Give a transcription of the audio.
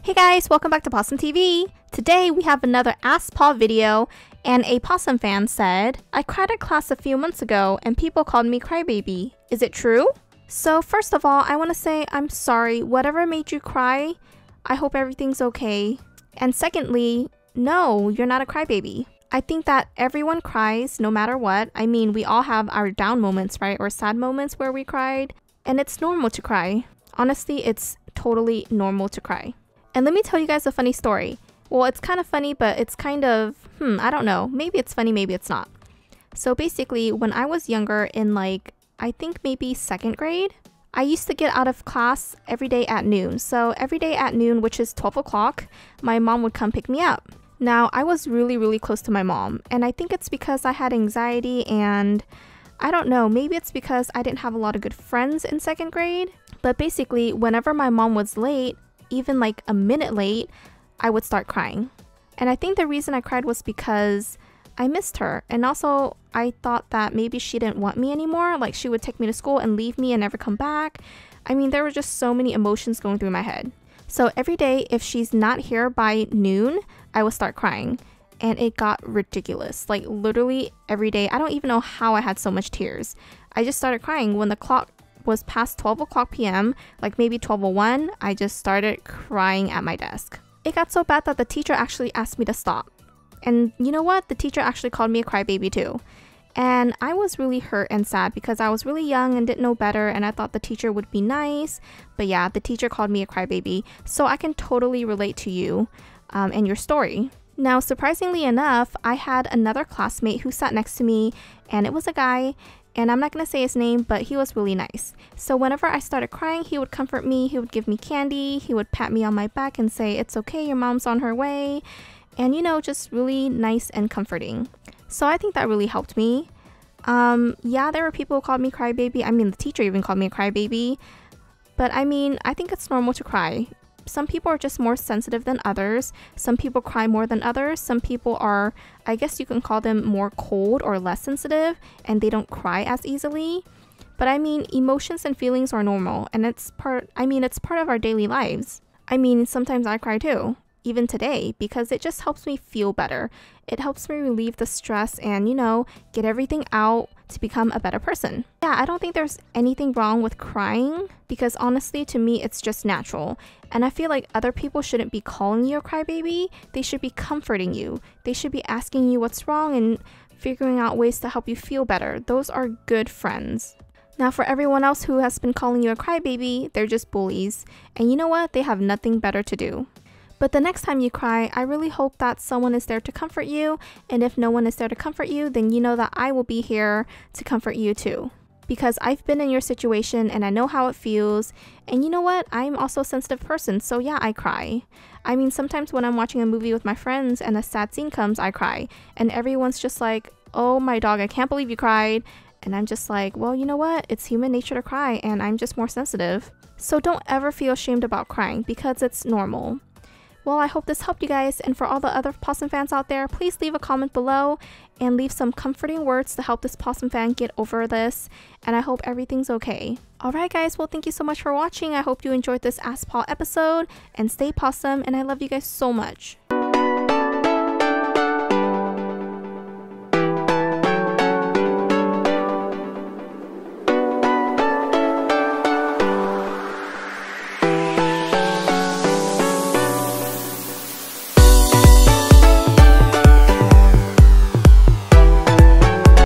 Hey guys, welcome back to PawesomeTV. Today we have another Ask Paw video, and a Pawesome fan said, I cried at class a few months ago and people called me Crybaby. Is it true? So first of all, I want to say I'm sorry. Whatever made you cry, I hope everything's okay. And secondly, no, you're not a crybaby. I think that everyone cries no matter what. I mean, we all have our down moments, right? Or sad moments where we cried. And it's normal to cry. Honestly, it's totally normal to cry. And let me tell you guys a funny story. Well, it's kind of funny, but it's kind of, I don't know. Maybe it's funny, maybe it's not. So basically, when I was younger in I think maybe 2nd grade, I used to get out of class every day at noon. So every day at noon, which is 12 o'clock, my mom would come pick me up. Now, I was really close to my mom. And I think it's because I had anxiety and I don't know, maybe it's because I didn't have a lot of good friends in 2nd grade. But basically, whenever my mom was late, even like a minute late, I would start crying. And I think the reason I cried was because I missed her. And also I thought that maybe she didn't want me anymore. Like she would take me to school and leave me and never come back. I mean, there were just so many emotions going through my head. So every day, if she's not here by noon, I would start crying. And it got ridiculous. Like literally every day. I don't even know how I had so much tears. I just started crying when the clock was past 12 o'clock p.m., like maybe 12:01, I just started crying at my desk. It got so bad that the teacher actually asked me to stop. And you know what? The teacher actually called me a crybaby too. And I was really hurt and sad because I was really young and didn't know better and I thought the teacher would be nice. But yeah, the teacher called me a crybaby. So I can totally relate to you and your story. Now, surprisingly enough, I had another classmate who sat next to me and it was a guy. And I'm not going to say his name, but he was really nice. So whenever I started crying, he would comfort me, he would give me candy, he would pat me on my back and say, it's okay, your mom's on her way. And you know, just really nice and comforting. So I think that really helped me. Yeah, there were people who called me crybaby. I mean, the teacher even called me a crybaby. But I mean, I think it's normal to cry. Some people are just more sensitive than others. Some people cry more than others. Some people are, I guess you can call them more cold or less sensitive and they don't cry as easily. But I mean, emotions and feelings are normal and it's part of our daily lives. I mean, sometimes I cry too, even today, because it just helps me feel better. It helps me relieve the stress and, you know, get everything out to become a better person. Yeah, I don't think there's anything wrong with crying because honestly, to me, it's just natural. And I feel like other people shouldn't be calling you a crybaby. They should be comforting you. They should be asking you what's wrong and figuring out ways to help you feel better. Those are good friends. Now, for everyone else who has been calling you a crybaby, they're just bullies. And you know what? They have nothing better to do. But the next time you cry, I really hope that someone is there to comfort you. And if no one is there to comfort you, then you know that I will be here to comfort you too. Because I've been in your situation and I know how it feels. And you know what? I'm also a sensitive person. So yeah, I cry. I mean, sometimes when I'm watching a movie with my friends and a sad scene comes, I cry. And everyone's just like, oh my dog, I can't believe you cried. And I'm just like, well, you know what? It's human nature to cry and I'm just more sensitive. So don't ever feel ashamed about crying because it's normal. Well, I hope this helped you guys, and for all the other Pawesome fans out there, please leave a comment below and leave some comforting words to help this Pawesome fan get over this, and I hope everything's okay. Alright guys, well thank you so much for watching. I hope you enjoyed this Ask Paw episode, and stay Pawesome, and I love you guys so much.